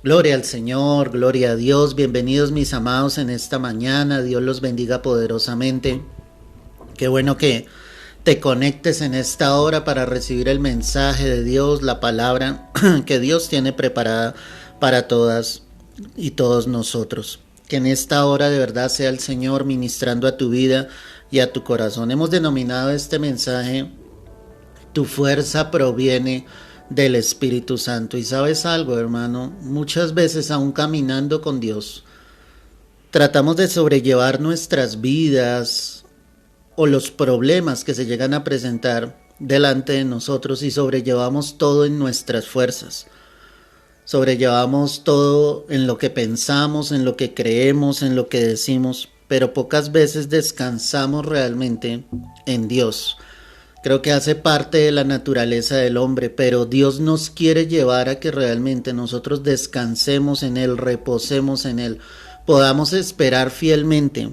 Gloria al Señor, gloria a Dios, bienvenidos mis amados en esta mañana, Dios los bendiga poderosamente. Qué bueno que te conectes en esta hora para recibir el mensaje de Dios, la palabra que Dios tiene preparada para todas y todos nosotros. Que en esta hora de verdad sea el Señor ministrando a tu vida y a tu corazón. Hemos denominado este mensaje: tu fuerza proviene del Espíritu Santo. Y sabes algo, hermano, muchas veces aún caminando con Dios, tratamos de sobrellevar nuestras vidas o los problemas que se llegan a presentar delante de nosotros y sobrellevamos todo en nuestras fuerzas. Sobrellevamos todo en lo que pensamos, en lo que creemos, en lo que decimos, pero pocas veces descansamos realmente en Dios. Creo que hace parte de la naturaleza del hombre, pero Dios nos quiere llevar a que realmente nosotros descansemos en Él, reposemos en Él, podamos esperar fielmente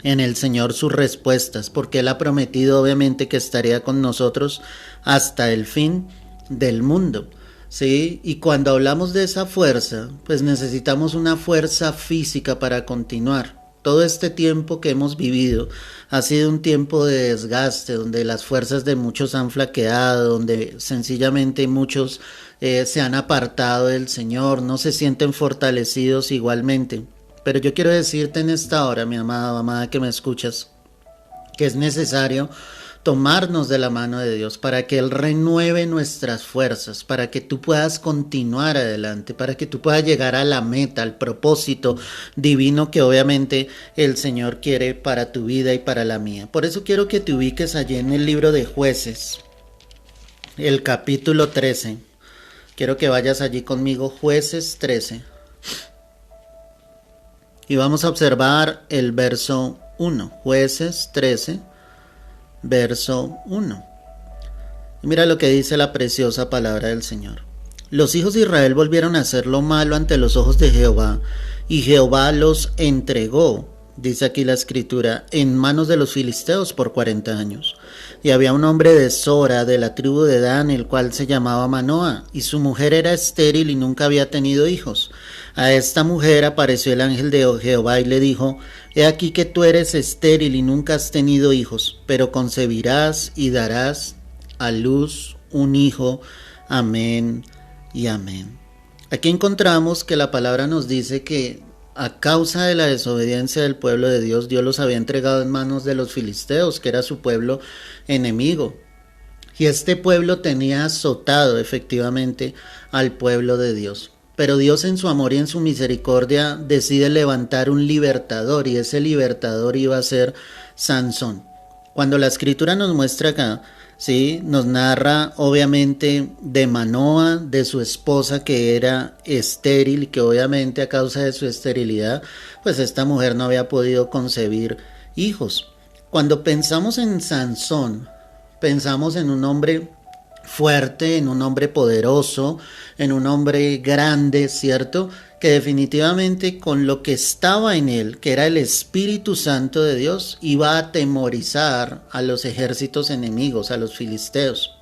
en el Señor sus respuestas, porque Él ha prometido obviamente que estaría con nosotros hasta el fin del mundo. ¿Sí? Y cuando hablamos de esa fuerza, pues necesitamos una fuerza física para continuar. Todo este tiempo que hemos vivido ha sido un tiempo de desgaste, donde las fuerzas de muchos han flaqueado, donde sencillamente muchos se han apartado del Señor, no se sienten fortalecidos igualmente. Pero yo quiero decirte en esta hora, mi amado, amada que me escuchas, que es necesario tomarnos de la mano de Dios para que Él renueve nuestras fuerzas, para que tú puedas continuar adelante, para que tú puedas llegar a la meta, al propósito divino que obviamente el Señor quiere para tu vida y para la mía. Por eso quiero que te ubiques allí en el libro de Jueces, el capítulo 13. Quiero que vayas allí conmigo, Jueces 13. Y vamos a observar el verso 1, Jueces 13. Verso 1. Y mira lo que dice la preciosa palabra del Señor. Los hijos de Israel volvieron a hacer lo malo ante los ojos de Jehová, y Jehová los entregó, dice aquí la escritura, en manos de los filisteos por 40 años. Y había un hombre de Sora, de la tribu de Dan, el cual se llamaba Manoa, y su mujer era estéril y nunca había tenido hijos. A esta mujer apareció el ángel de Jehová y le dijo: He aquí que tú eres estéril y nunca has tenido hijos, pero concebirás y darás a luz un hijo. Amén y amén. Aquí encontramos que la palabra nos dice que a causa de la desobediencia del pueblo de Dios, Dios los había entregado en manos de los filisteos, que era su pueblo enemigo. Y este pueblo tenía azotado efectivamente al pueblo de Dios. Pero Dios en su amor y en su misericordia decide levantar un libertador, y ese libertador iba a ser Sansón. Cuando la escritura nos muestra acá, ¿sí?, nos narra obviamente de Manoa, de su esposa que era estéril, y que obviamente a causa de su esterilidad, pues esta mujer no había podido concebir hijos. Cuando pensamos en Sansón, pensamos en un hombre fuerte, en un hombre poderoso, en un hombre grande, ¿cierto? Que definitivamente con lo que estaba en él, que era el Espíritu Santo de Dios, iba a atemorizar a los ejércitos enemigos, a los filisteos.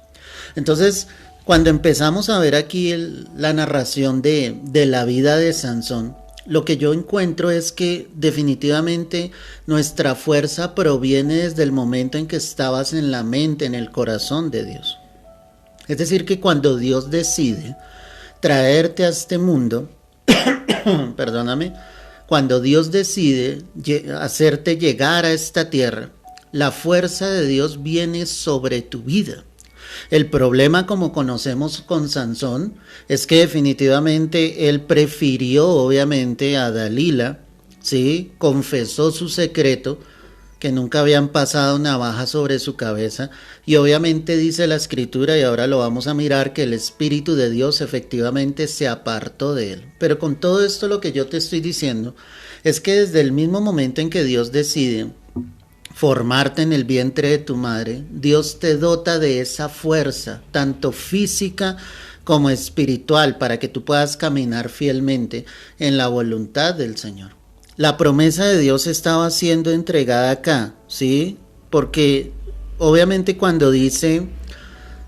Entonces, cuando empezamos a ver aquí la narración de la vida de Sansón, lo que yo encuentro es que definitivamente nuestra fuerza proviene desde el momento en que estabas en la mente, en el corazón de Dios. Es decir, que cuando Dios decide traerte a este mundo, perdóname, cuando Dios decide hacerte llegar a esta tierra, la fuerza de Dios viene sobre tu vida. El problema, como conocemos con Sansón, es que definitivamente él prefirió obviamente a Dalila, ¿sí? Confesó su secreto, que nunca habían pasado navaja sobre su cabeza, y obviamente dice la escritura, y ahora lo vamos a mirar, que el Espíritu de Dios efectivamente se apartó de él. Pero con todo esto lo que yo te estoy diciendo es que desde el mismo momento en que Dios decide formarte en el vientre de tu madre, Dios te dota de esa fuerza, tanto física como espiritual, para que tú puedas caminar fielmente en la voluntad del Señor. La promesa de Dios estaba siendo entregada acá, ¿sí? Porque obviamente cuando dice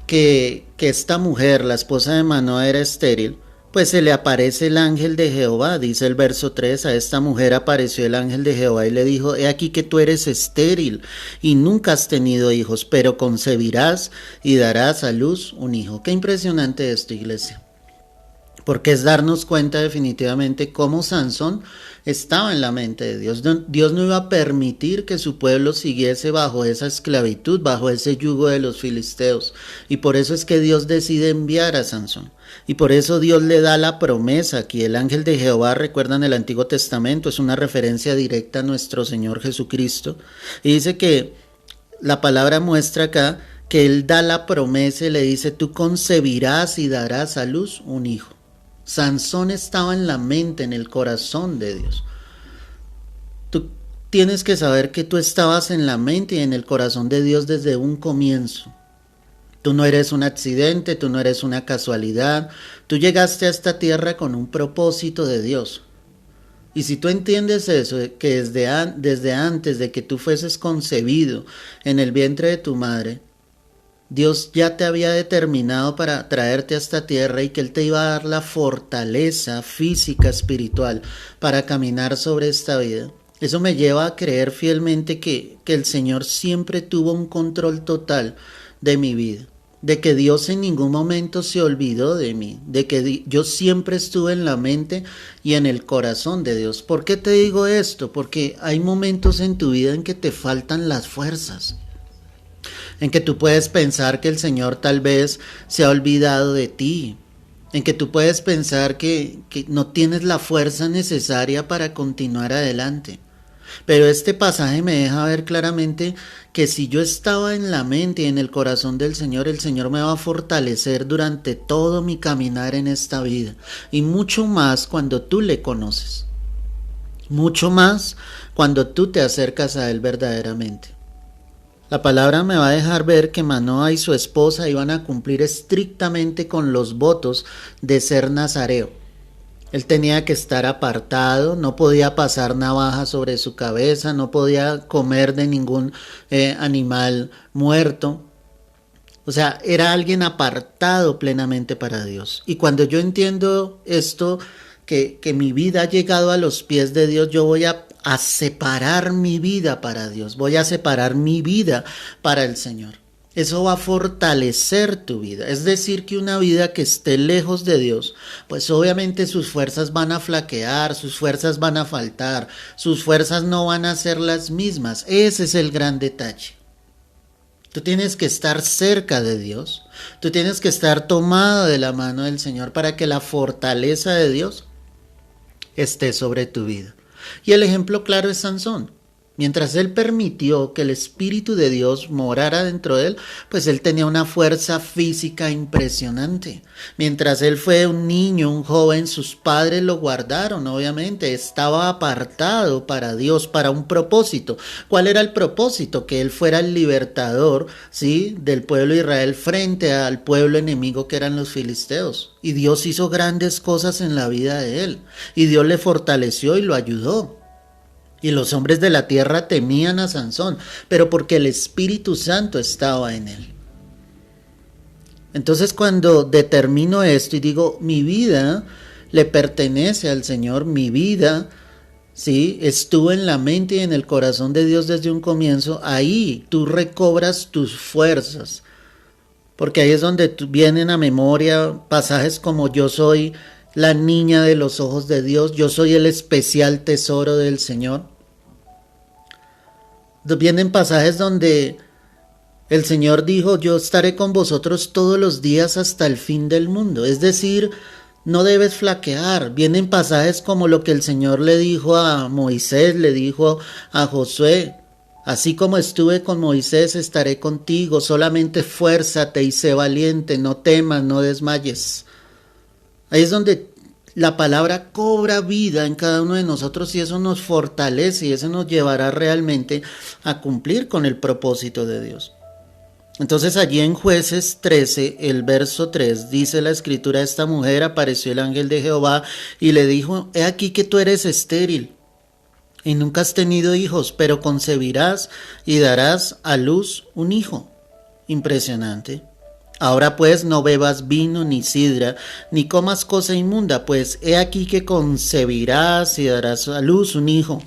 que esta mujer, la esposa de Manoa, era estéril, Pues se le aparece el ángel de Jehová, dice el verso 3, a esta mujer apareció el ángel de Jehová y le dijo, he aquí que tú eres estéril y nunca has tenido hijos, pero concebirás y darás a luz un hijo. Qué impresionante esto, iglesia. Porque es darnos cuenta definitivamente cómo Sansón estaba en la mente de Dios. Dios no iba a permitir que su pueblo siguiese bajo esa esclavitud, bajo ese yugo de los filisteos. Y por eso es que Dios decide enviar a Sansón. Y por eso Dios le da la promesa aquí. El ángel de Jehová, recuerdan el Antiguo Testamento, es una referencia directa a nuestro Señor Jesucristo. Y dice que la palabra muestra acá que Él da la promesa y le dice, tú concebirás y darás a luz un hijo. Sansón estaba en la mente, en el corazón de Dios. Tú tienes que saber que tú estabas en la mente y en el corazón de Dios desde un comienzo. Tú no eres un accidente, tú no eres una casualidad. Tú llegaste a esta tierra con un propósito de Dios. Y si tú entiendes eso, que desde antes de que tú fueses concebido en el vientre de tu madre, Dios ya te había determinado para traerte a esta tierra y que Él te iba a dar la fortaleza física, espiritual, para caminar sobre esta vida. Eso me lleva a creer fielmente que el Señor siempre tuvo un control total de mi vida. De que Dios en ningún momento se olvidó de mí. De que yo siempre estuve en la mente y en el corazón de Dios. ¿Por qué te digo esto? Porque hay momentos en tu vida en que te faltan las fuerzas. En que tú puedes pensar que el Señor tal vez se ha olvidado de ti, en que tú puedes pensar que no tienes la fuerza necesaria para continuar adelante. Pero este pasaje me deja ver claramente que si yo estaba en la mente y en el corazón del Señor, el Señor me va a fortalecer durante todo mi caminar en esta vida. Y mucho más cuando tú le conoces. Mucho más cuando tú te acercas a Él verdaderamente. La palabra me va a dejar ver que Manoa y su esposa iban a cumplir estrictamente con los votos de ser nazareo. Él tenía que estar apartado, no podía pasar navaja sobre su cabeza, no podía comer de ningún animal muerto. O sea, era alguien apartado plenamente para Dios. Y cuando yo entiendo esto, que mi vida ha llegado a los pies de Dios, yo voy a separar mi vida para Dios, voy a separar mi vida para el Señor. Eso va a fortalecer tu vida. Es decir, que una vida que esté lejos de Dios, pues obviamente sus fuerzas van a flaquear, sus fuerzas van a faltar, sus fuerzas no van a ser las mismas. Ese es el gran detalle. Tú tienes que estar cerca de Dios, tú tienes que estar tomado de la mano del Señor para que la fortaleza de Dios esté sobre tu vida. Y el ejemplo claro es Sansón. Mientras él permitió que el Espíritu de Dios morara dentro de él, pues él tenía una fuerza física impresionante. Mientras él fue un niño, un joven, sus padres lo guardaron, obviamente. Estaba apartado para Dios, para un propósito. ¿Cuál era el propósito? Que él fuera el libertador, ¿sí?, del pueblo de Israel frente al pueblo enemigo que eran los filisteos. Y Dios hizo grandes cosas en la vida de él. Y Dios le fortaleció y lo ayudó. Y los hombres de la tierra temían a Sansón, pero porque el Espíritu Santo estaba en él. Entonces cuando determino esto y digo, mi vida le pertenece al Señor, mi vida, ¿sí?, estuvo en la mente y en el corazón de Dios desde un comienzo, ahí tú recobras tus fuerzas. Porque ahí es donde vienen a memoria pasajes como yo soy la niña de los ojos de Dios, yo soy el especial tesoro del Señor. Vienen pasajes donde el Señor dijo, yo estaré con vosotros todos los días hasta el fin del mundo. Es decir, no debes flaquear. Vienen pasajes como lo que el Señor le dijo a Moisés, le dijo a Josué. Así como estuve con Moisés, estaré contigo. Solamente esfuérzate y sé valiente. No temas, no desmayes. Ahí es donde la palabra cobra vida en cada uno de nosotros y eso nos fortalece y eso nos llevará realmente a cumplir con el propósito de Dios. Entonces allí en Jueces 13, el verso 3, dice la escritura, esta mujer apareció el ángel de Jehová y le dijo, he aquí que tú eres estéril y nunca has tenido hijos, pero concebirás y darás a luz un hijo. Impresionante. Ahora pues no bebas vino ni sidra, ni comas cosa inmunda, pues he aquí que concebirás y darás a luz un hijo,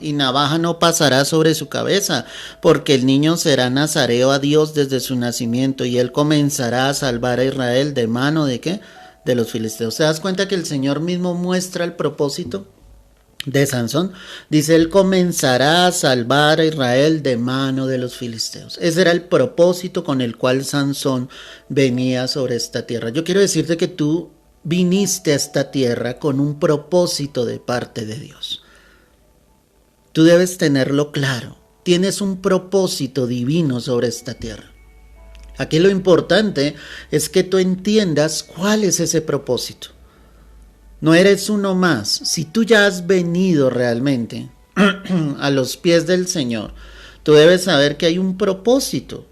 y navaja no pasará sobre su cabeza, porque el niño será nazareo a Dios desde su nacimiento, y él comenzará a salvar a Israel de mano de ¿qué? De los filisteos. ¿Te das cuenta que el Señor mismo muestra el propósito de Sansón? Dice, él comenzará a salvar a Israel de mano de los filisteos. Ese era el propósito con el cual Sansón venía sobre esta tierra. Yo quiero decirte que tú viniste a esta tierra con un propósito de parte de Dios. Tú debes tenerlo claro. Tienes un propósito divino sobre esta tierra. Aquí lo importante es que tú entiendas cuál es ese propósito. No eres uno más. Si tú ya has venido realmente a los pies del Señor, tú debes saber que hay un propósito.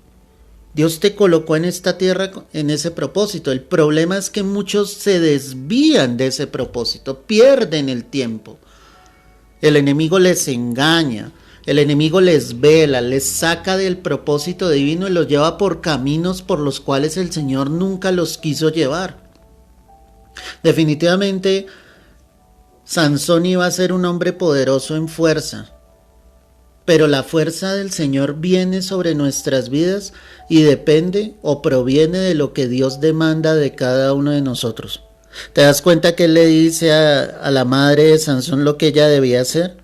Dios te colocó en esta tierra en ese propósito. El problema es que muchos se desvían de ese propósito, pierden el tiempo. El enemigo les engaña, el enemigo les vela, les saca del propósito divino y los lleva por caminos por los cuales el Señor nunca los quiso llevar. Definitivamente, Sansón iba a ser un hombre poderoso en fuerza, pero la fuerza del Señor viene sobre nuestras vidas y depende o proviene de lo que Dios demanda de cada uno de nosotros. ¿Te das cuenta que él le dice a la madre de Sansón lo que ella debía hacer?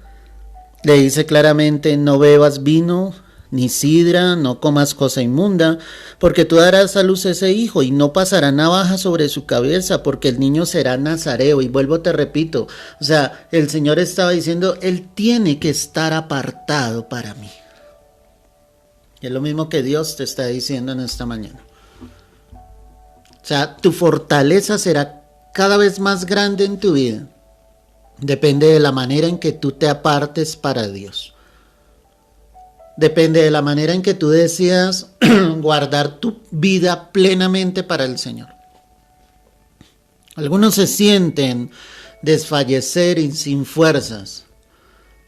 Le dice claramente, no bebas vino ni sidra, no comas cosa inmunda, porque tú darás a luz ese hijo y no pasará navaja sobre su cabeza, porque el niño será nazareo. Y vuelvo, te repito, o sea, el Señor estaba diciendo, él tiene que estar apartado para mí. Y es lo mismo que Dios te está diciendo en esta mañana. O sea, tu fortaleza será cada vez más grande en tu vida. Depende de la manera en que tú te apartes para Dios. Depende de la manera en que tú decidas guardar tu vida plenamente para el Señor. Algunos se sienten desfallecer y sin fuerzas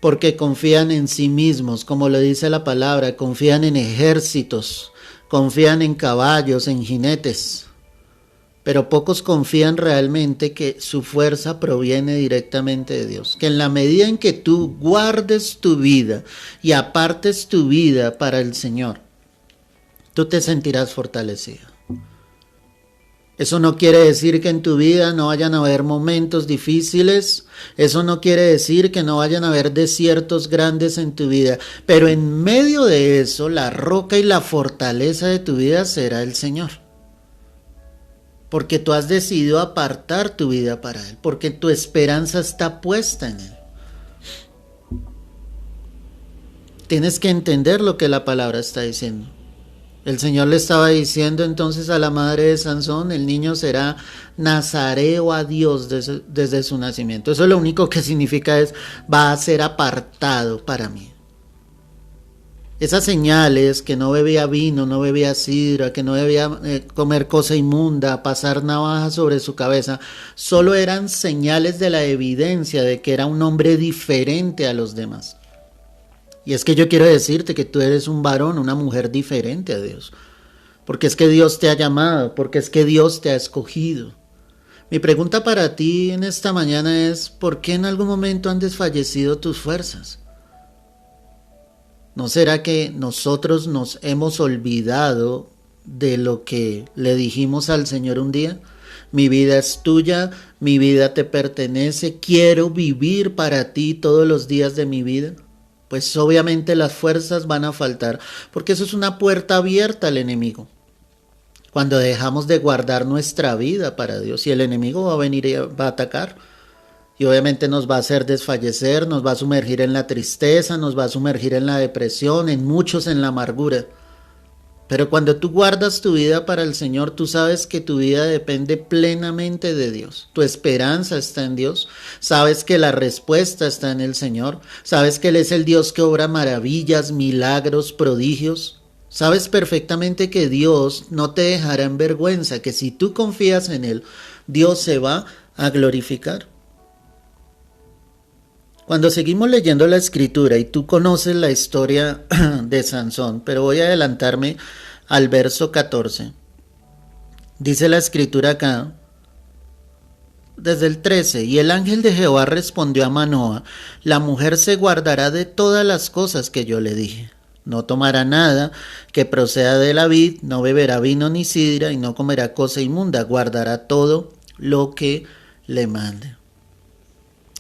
porque confían en sí mismos, como lo dice la palabra, confían en ejércitos, confían en caballos, en jinetes. Pero pocos confían realmente que su fuerza proviene directamente de Dios. Que en la medida en que tú guardes tu vida y apartes tu vida para el Señor, tú te sentirás fortalecido. Eso no quiere decir que en tu vida no vayan a haber momentos difíciles. Eso no quiere decir que no vayan a haber desiertos grandes en tu vida. Pero en medio de eso, la roca y la fortaleza de tu vida será el Señor. Porque tú has decidido apartar tu vida para Él, porque tu esperanza está puesta en Él. Tienes que entender lo que la palabra está diciendo. El Señor le estaba diciendo entonces a la madre de Sansón, el niño será nazareo a Dios desde su nacimiento. Eso lo único que significa es, va a ser apartado para mí. Esas señales, que no bebía vino, no bebía sidra, que no debía comer cosa inmunda, pasar navaja sobre su cabeza, solo eran señales de la evidencia de que era un hombre diferente a los demás. Y es que yo quiero decirte que tú eres un varón, una mujer diferente a Dios. Porque es que Dios te ha llamado, porque es que Dios te ha escogido. Mi pregunta para ti en esta mañana es, ¿por qué en algún momento han desfallecido tus fuerzas? ¿No será que nosotros nos hemos olvidado de lo que le dijimos al Señor un día? Mi vida es tuya, mi vida te pertenece, quiero vivir para ti todos los días de mi vida. Pues obviamente las fuerzas van a faltar, porque eso es una puerta abierta al enemigo. Cuando dejamos de guardar nuestra vida para Dios, y el enemigo va a venir y va a atacar. Y obviamente nos va a hacer desfallecer, nos va a sumergir en la tristeza, nos va a sumergir en la depresión, en muchos en la amargura. Pero cuando tú guardas tu vida para el Señor, tú sabes que tu vida depende plenamente de Dios. Tu esperanza está en Dios. Sabes que la respuesta está en el Señor. Sabes que Él es el Dios que obra maravillas, milagros, prodigios. Sabes perfectamente que Dios no te dejará en vergüenza, que si tú confías en Él, Dios se va a glorificar. Cuando seguimos leyendo la escritura y tú conoces la historia de Sansón, pero voy a adelantarme al verso 14. Dice la escritura acá, desde el 13, y el ángel de Jehová respondió a Manoa, la mujer se guardará de todas las cosas que yo le dije. No tomará nada que proceda de la vid, no beberá vino ni sidra, y no comerá cosa inmunda, guardará todo lo que le mande.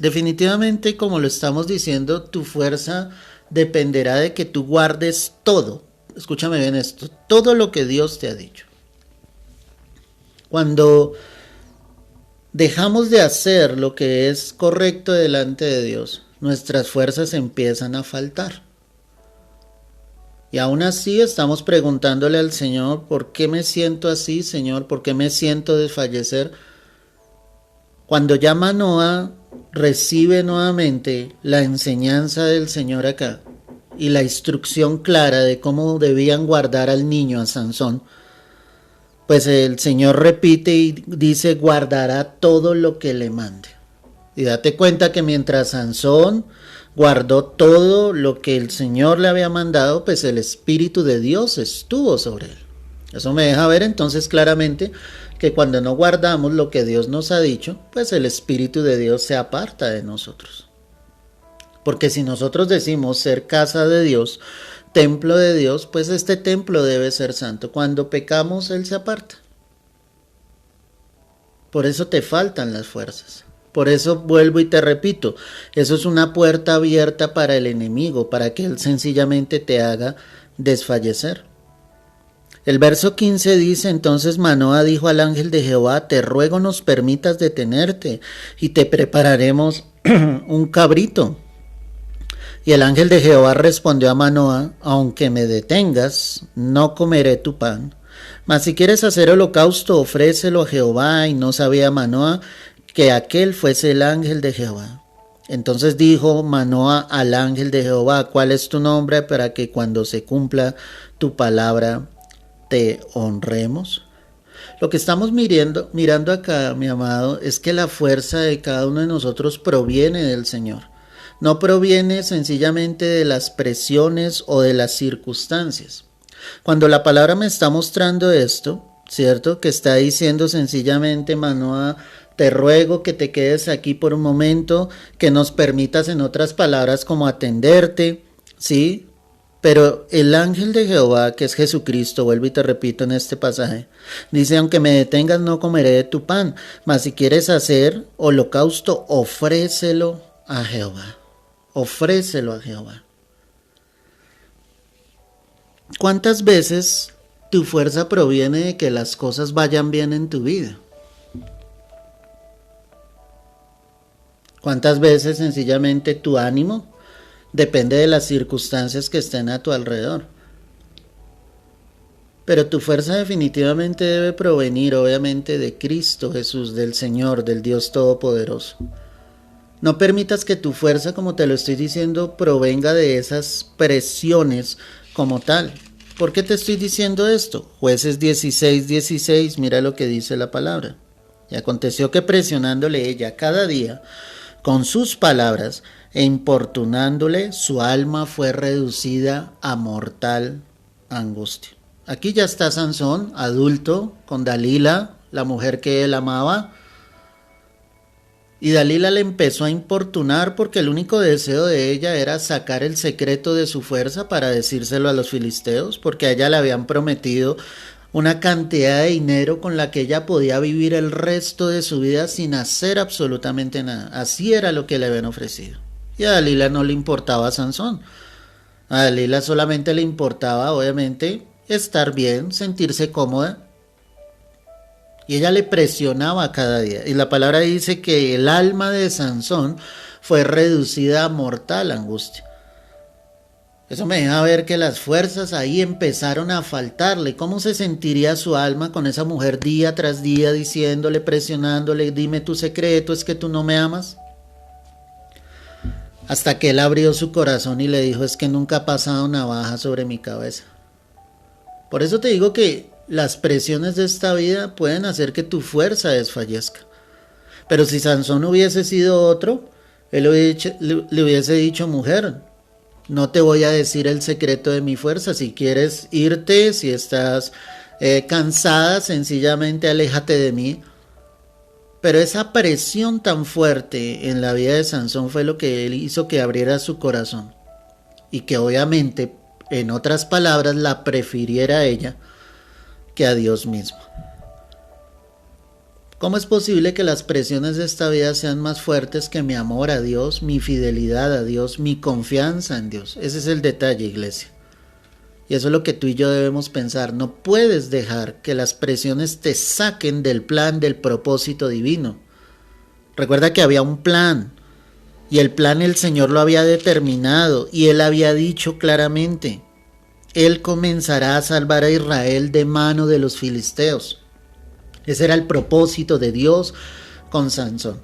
Definitivamente, como lo estamos diciendo, tu fuerza dependerá de que tú guardes todo. Escúchame bien esto, todo lo que Dios te ha dicho. Cuando dejamos de hacer lo que es correcto delante de Dios, nuestras fuerzas empiezan a faltar. Y aún así estamos preguntándole al Señor, ¿por qué me siento así, Señor? ¿Por qué me siento desfallecer? Cuando ya Manoa recibe nuevamente la enseñanza del Señor acá y la instrucción clara de cómo debían guardar al niño, a Sansón, pues el Señor repite y dice, guardará todo lo que le mande. Y date cuenta que mientras Sansón guardó todo lo que el Señor le había mandado, pues el Espíritu de Dios estuvo sobre él. Eso me deja ver entonces claramente que cuando no guardamos lo que Dios nos ha dicho, pues el Espíritu de Dios se aparta de nosotros. Porque si nosotros decimos ser casa de Dios, templo de Dios, pues este templo debe ser santo. Cuando pecamos, Él se aparta. Por eso te faltan las fuerzas. Por eso vuelvo y te repito, eso es una puerta abierta para el enemigo, para que él sencillamente te haga desfallecer. El verso 15 dice, entonces Manoa dijo al ángel de Jehová, te ruego nos permitas detenerte y te prepararemos un cabrito. Y el ángel de Jehová respondió a Manoa, aunque me detengas, no comeré tu pan. Mas si quieres hacer holocausto, ofrécelo a Jehová. Y no sabía Manoa que aquel fuese el ángel de Jehová. Entonces dijo Manoa al ángel de Jehová, ¿cuál es tu nombre para que cuando se cumpla tu palabra te honremos? Lo que estamos mirando acá, mi amado, es que la fuerza de cada uno de nosotros proviene del Señor. No proviene sencillamente de las presiones o de las circunstancias. Cuando la palabra me está mostrando esto, ¿cierto? Que está diciendo sencillamente, Manoa, te ruego que te quedes aquí por un momento, que nos permitas, en otras palabras, como atenderte, ¿sí? Pero el ángel de Jehová, que es Jesucristo, vuelvo y te repito en este pasaje, dice, aunque me detengas no comeré de tu pan, mas si quieres hacer holocausto, ofrécelo a Jehová. Ofrécelo a Jehová. ¿Cuántas veces tu fuerza proviene de que las cosas vayan bien en tu vida? ¿Cuántas veces sencillamente tu ánimo depende de las circunstancias que estén a tu alrededor? Pero tu fuerza definitivamente debe provenir, obviamente, de Cristo Jesús, del Señor, del Dios Todopoderoso. No permitas que tu fuerza, como te lo estoy diciendo, provenga de esas presiones como tal. ¿Por qué te estoy diciendo esto? Jueces 16:16, mira lo que dice la palabra. Y aconteció que presionándole ella cada día con sus palabras e importunándole, su alma fue reducida a mortal angustia. Aquí ya está Sansón, adulto, con Dalila, la mujer que él amaba. Y Dalila le empezó a importunar porque el único deseo de ella era sacar el secreto de su fuerza para decírselo a los filisteos, porque a ella le habían prometido una cantidad de dinero con la que ella podía vivir el resto de su vida sin hacer absolutamente nada. Así era lo que le habían ofrecido. Y a Dalila no le importaba a Sansón. A Dalila solamente le importaba, obviamente, estar bien, sentirse cómoda. Y ella le presionaba cada día. Y la palabra dice que el alma de Sansón fue reducida a mortal angustia. Eso me deja ver que las fuerzas ahí empezaron a faltarle. ¿Cómo se sentiría su alma con esa mujer día tras día diciéndole, presionándole, dime tu secreto, es que tú no me amas? Hasta que él abrió su corazón y le dijo, es que nunca ha pasado navaja sobre mi cabeza. Por eso te digo que las presiones de esta vida pueden hacer que tu fuerza desfallezca. Pero si Sansón hubiese sido otro, él le hubiese dicho, mujer, no te voy a decir el secreto de mi fuerza. Si quieres irte, si estás cansada, sencillamente aléjate de mí. Pero esa presión tan fuerte en la vida de Sansón fue lo que él hizo que abriera su corazón. Y que obviamente, en otras palabras, la prefiriera a ella que a Dios mismo. ¿Cómo es posible que las presiones de esta vida sean más fuertes que mi amor a Dios, mi fidelidad a Dios, mi confianza en Dios? Ese es el detalle, iglesia. Y eso es lo que tú y yo debemos pensar. No puedes dejar que las presiones te saquen del plan, del propósito divino. Recuerda que había un plan. Y el plan el Señor lo había determinado. Y Él había dicho claramente: Él comenzará a salvar a Israel de mano de los filisteos. Ese era el propósito de Dios con Sansón.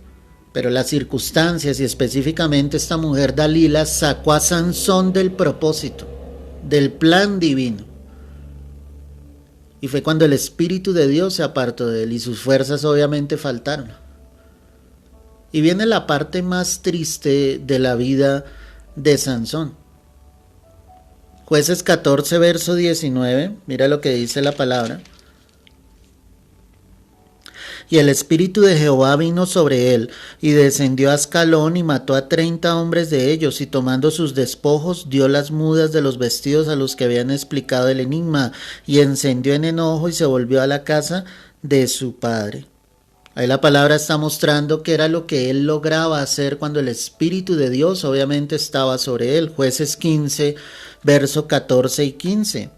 Pero las circunstancias y específicamente esta mujer Dalila sacó a Sansón del propósito, del plan divino. Y fue cuando el Espíritu de Dios se apartó de él y sus fuerzas obviamente faltaron. Y viene la parte más triste de la vida de Sansón. Jueces 14, verso 19, mira lo que dice la palabra. Y el Espíritu de Jehová vino sobre él, y descendió a Ascalón, y mató a 30 hombres de ellos, y tomando sus despojos, dio las mudas de los vestidos a los que habían explicado el enigma, y encendió en enojo, y se volvió a la casa de su padre. Ahí la palabra está mostrando que era lo que él lograba hacer cuando el Espíritu de Dios obviamente estaba sobre él. Jueces 15, verso 14 y 15.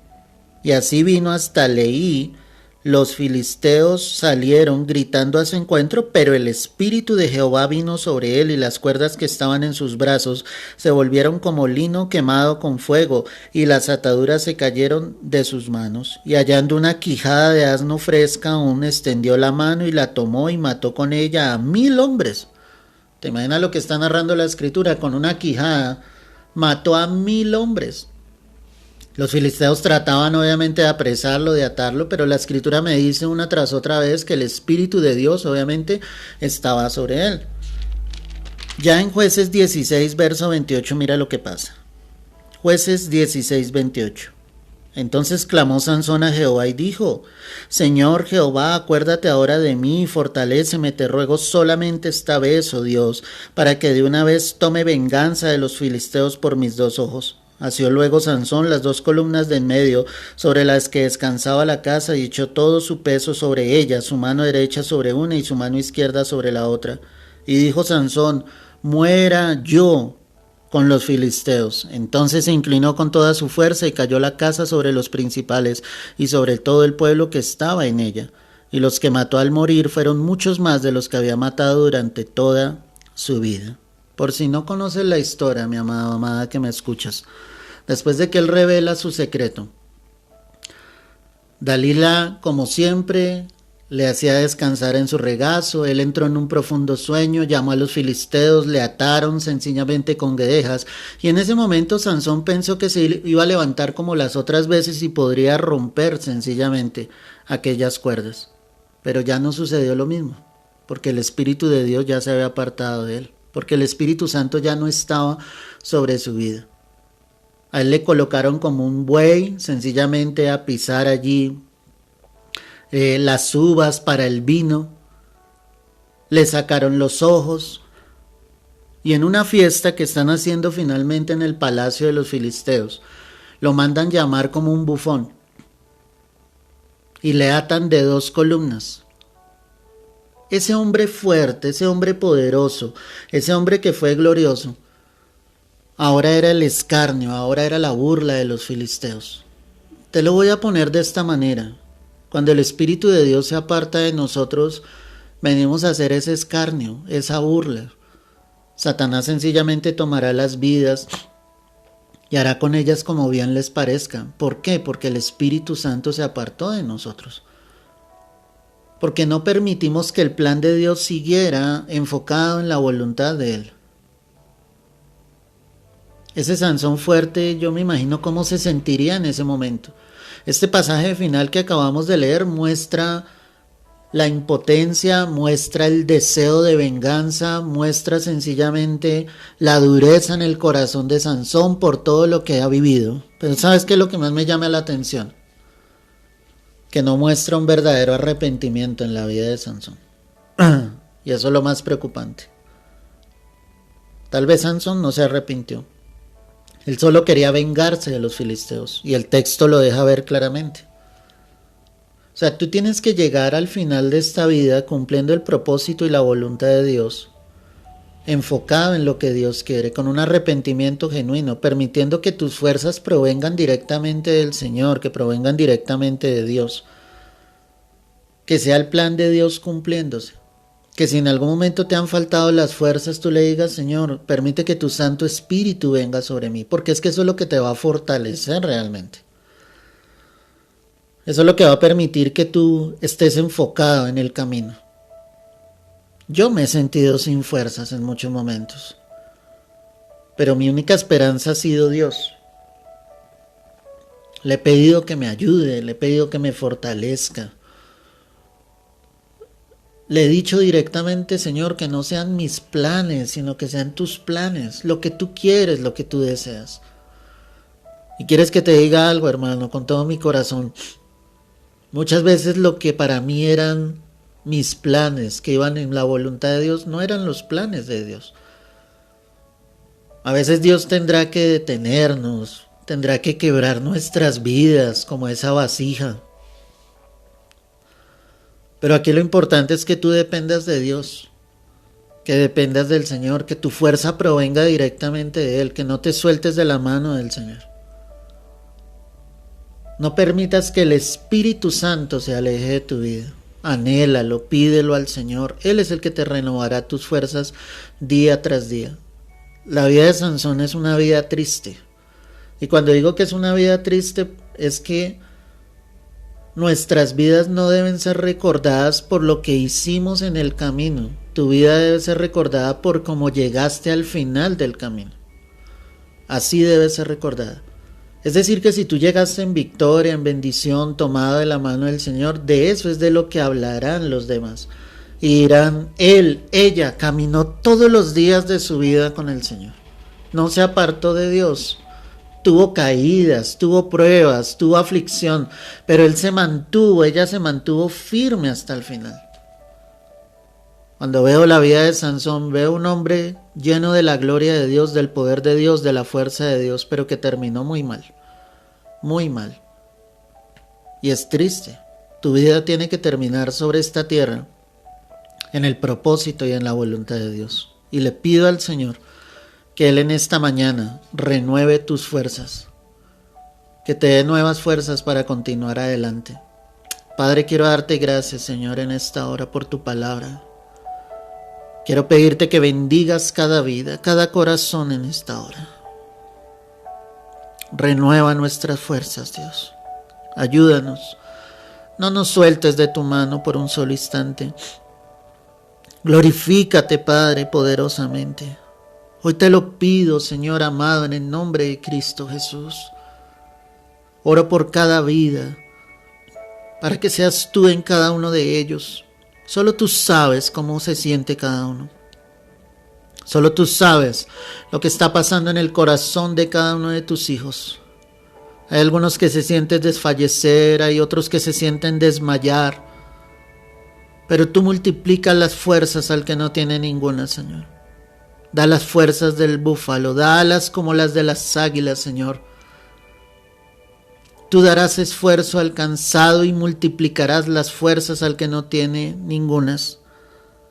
Y así vino hasta Leí. Los filisteos salieron gritando a su encuentro, pero el Espíritu de Jehová vino sobre él, y las cuerdas que estaban en sus brazos se volvieron como lino quemado con fuego, y las ataduras se cayeron de sus manos. Y hallando una quijada de asno fresca aún, extendió la mano y la tomó, y mató con ella a 1000 hombres. ¿Te imaginas lo que está narrando la Escritura? Con una quijada mató a 1000 hombres. Los filisteos trataban obviamente de apresarlo, de atarlo, pero la Escritura me dice una tras otra vez que el Espíritu de Dios obviamente estaba sobre él. Ya en Jueces 16, verso 28, mira lo que pasa. Jueces 16, 28. Entonces clamó Sansón a Jehová y dijo: Señor Jehová, acuérdate ahora de mí y fortaléceme, te ruego solamente esta vez, oh Dios, para que de una vez tome venganza de los filisteos por mis 2 ojos. Asió luego Sansón las 2 columnas de en medio sobre las que descansaba la casa, y echó todo su peso sobre ellas, su mano derecha sobre una y su mano izquierda sobre la otra. Y dijo Sansón: muera yo con los filisteos. Entonces se inclinó con toda su fuerza, y cayó la casa sobre los principales y sobre todo el pueblo que estaba en ella. Y los que mató al morir fueron muchos más de los que había matado durante toda su vida. Por si no conoces la historia, mi amada, amada que me escuchas, después de que él revela su secreto, Dalila, como siempre, le hacía descansar en su regazo. Él entró en un profundo sueño, llamó a los filisteos, le ataron sencillamente con guedejas, y en ese momento Sansón pensó que se iba a levantar como las otras veces y podría romper sencillamente aquellas cuerdas. Pero ya no sucedió lo mismo, porque el Espíritu de Dios ya se había apartado de él, porque el Espíritu Santo ya no estaba sobre su vida. A él le colocaron como un buey, sencillamente a pisar allí las uvas para el vino. Le sacaron los ojos, y en una fiesta que están haciendo finalmente en el palacio de los filisteos, lo mandan llamar como un bufón, y le atan de 2 columnas. Ese hombre fuerte, ese hombre poderoso, ese hombre que fue glorioso, ahora era el escarnio, ahora era la burla de los filisteos. Te lo voy a poner de esta manera: cuando el Espíritu de Dios se aparta de nosotros, venimos a hacer ese escarnio, esa burla. Satanás sencillamente tomará las vidas y hará con ellas como bien les parezca. ¿Por qué? Porque el Espíritu Santo se apartó de nosotros. Porque no permitimos que el plan de Dios siguiera enfocado en la voluntad de Él. Ese Sansón fuerte, yo me imagino cómo se sentiría en ese momento. Este pasaje final que acabamos de leer muestra la impotencia, muestra el deseo de venganza, muestra sencillamente la dureza en el corazón de Sansón por todo lo que ha vivido. Pero ¿sabes qué es lo que más me llama la atención? que no muestra un verdadero arrepentimiento en la vida de Sansón. Y eso es lo más preocupante. Tal vez Sansón no se arrepintió. Él solo quería vengarse de los filisteos, y el texto lo deja ver claramente. O sea, tú tienes que llegar al final de esta vida cumpliendo el propósito y la voluntad de Dios, enfocado en lo que Dios quiere, con un arrepentimiento genuino, permitiendo que tus fuerzas provengan directamente del Señor, que provengan directamente de Dios, que sea el plan de Dios cumpliéndose, que si en algún momento te han faltado las fuerzas, tú le digas, Señor, permite que tu Santo Espíritu venga sobre mí, porque es que eso es lo que te va a fortalecer realmente. Eso es lo que va a permitir que tú estés enfocado en el camino. Yo me he sentido sin fuerzas en muchos momentos, pero mi única esperanza ha sido Dios. Le he pedido que me ayude, le he pedido que me fortalezca. Le he dicho directamente, Señor, que no sean mis planes, sino que sean tus planes, lo que tú quieres, lo que tú deseas. Y quieres que te diga algo, hermano, con todo mi corazón. Muchas veces lo que para mí eran mis planes, que iban en la voluntad de Dios, no eran los planes de Dios. A veces Dios tendrá que detenernos, tendrá que quebrar nuestras vidas como esa vasija. Pero aquí lo importante es que tú dependas de Dios, que dependas del Señor, que tu fuerza provenga directamente de Él, que no te sueltes de la mano del Señor. No permitas que el Espíritu Santo se aleje de tu vida. Anhélalo, pídelo al Señor. Él es el que te renovará tus fuerzas día tras día. La vida de Sansón es una vida triste. Y cuando digo que es una vida triste, es que nuestras vidas no deben ser recordadas por lo que hicimos en el camino. Tu vida debe ser recordada por cómo llegaste al final del camino. Así debe ser recordada. Es decir, que si tú llegaste en victoria, en bendición, tomado de la mano del Señor, de eso es de lo que hablarán los demás. Y dirán, él, ella, caminó todos los días de su vida con el Señor. No se apartó de Dios. Tuvo caídas, tuvo pruebas, tuvo aflicción, pero él se mantuvo, ella se mantuvo firme hasta el final. Cuando veo la vida de Sansón, veo un hombre lleno de la gloria de Dios, del poder de Dios, de la fuerza de Dios, pero que terminó muy mal. Muy mal. Y es triste. Tu vida tiene que terminar sobre esta tierra en el propósito y en la voluntad de Dios. Y le pido al Señor que Él en esta mañana renueve tus fuerzas, que te dé nuevas fuerzas para continuar adelante. Padre, quiero darte gracias, Señor, en esta hora por tu palabra. Quiero pedirte que bendigas cada vida, cada corazón en esta hora. Renueva nuestras fuerzas, Dios. Ayúdanos. No nos sueltes de tu mano por un solo instante. Glorifícate, Padre, poderosamente. Hoy te lo pido, Señor amado, en el nombre de Cristo Jesús. Oro por cada vida, para que seas tú en cada uno de ellos. Solo tú sabes cómo se siente cada uno. Solo tú sabes lo que está pasando en el corazón de cada uno de tus hijos. Hay algunos que se sienten desfallecer, hay otros que se sienten desmayar. Pero tú multiplicas las fuerzas al que no tiene ninguna, Señor. Da las fuerzas del búfalo, dalas como las de las águilas, Señor. Tú darás esfuerzo al cansado y multiplicarás las fuerzas al que no tiene ningunas.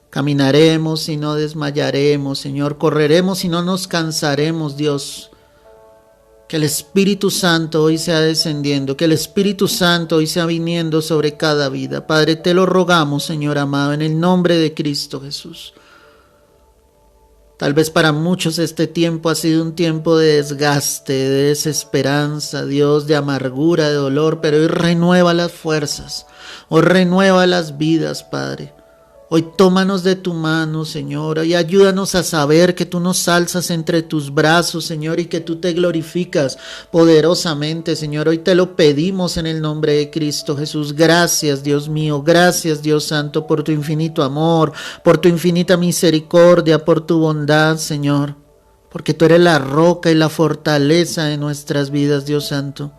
Caminaremos y no desmayaremos, Señor. Correremos y no nos cansaremos, Dios. Que el Espíritu Santo hoy sea descendiendo, que el Espíritu Santo hoy sea viniendo sobre cada vida. Padre, te lo rogamos, Señor amado, en el nombre de Cristo Jesús. Tal vez para muchos este tiempo ha sido un tiempo de desgaste, de desesperanza, Dios, de amargura, de dolor, pero hoy renueva las fuerzas, hoy renueva las vidas, Padre. Hoy tómanos de tu mano, Señor, y ayúdanos a saber que tú nos alzas entre tus brazos, Señor, y que tú te glorificas poderosamente, Señor. Hoy te lo pedimos en el nombre de Cristo Jesús. Gracias, Dios mío, gracias, Dios Santo, por tu infinito amor, por tu infinita misericordia, por tu bondad, Señor, porque tú eres la roca y la fortaleza de nuestras vidas, Dios Santo.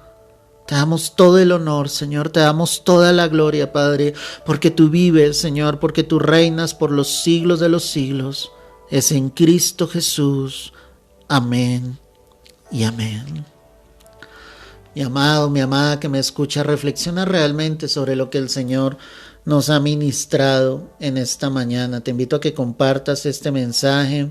Te damos todo el honor, Señor, te damos toda la gloria, Padre, porque tú vives, Señor, porque tú reinas por los siglos de los siglos. Es en Cristo Jesús. Amén y amén. Mi amado, mi amada que me escucha, reflexiona realmente sobre lo que el Señor nos ha ministrado en esta mañana. Te invito a que compartas este mensaje,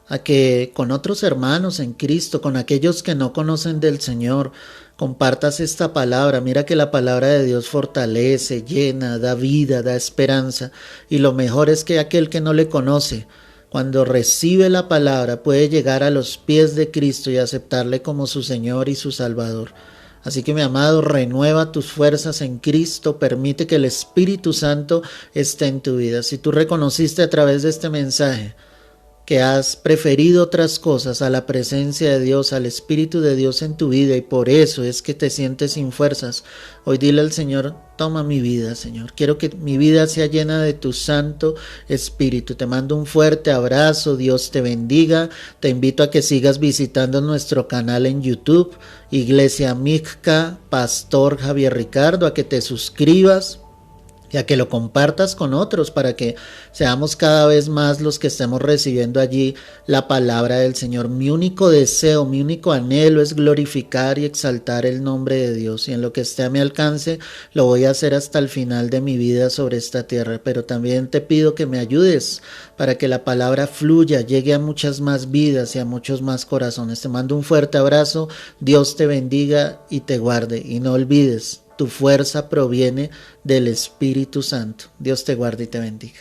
a que con otros hermanos en Cristo, con aquellos que no conocen del Señor, compartas esta palabra. Mira que la palabra de Dios fortalece, llena, da vida, da esperanza. Y lo mejor es que aquel que no le conoce, cuando recibe la palabra, puede llegar a los pies de Cristo y aceptarle como su Señor y su Salvador. Así que, mi amado, renueva tus fuerzas en Cristo, permite que el Espíritu Santo esté en tu vida. Si tú reconociste a través de este mensaje que has preferido otras cosas a la presencia de Dios, al Espíritu de Dios en tu vida, y por eso es que te sientes sin fuerzas, hoy dile al Señor: toma mi vida, Señor, quiero que mi vida sea llena de tu Santo Espíritu. Te mando un fuerte abrazo, Dios te bendiga. Te invito a que sigas visitando nuestro canal en YouTube, Iglesia Mixca Pastor Javier Ricardo, a que te suscribas y a que lo compartas con otros para que seamos cada vez más los que estemos recibiendo allí la palabra del Señor. Mi único deseo, mi único anhelo es glorificar y exaltar el nombre de Dios, y en lo que esté a mi alcance lo voy a hacer hasta el final de mi vida sobre esta tierra. Pero también te pido que me ayudes para que la palabra fluya, llegue a muchas más vidas y a muchos más corazones. Te mando un fuerte abrazo, Dios te bendiga y te guarde, y no olvides: tu fuerza proviene del Espíritu Santo. Dios te guarde y te bendiga.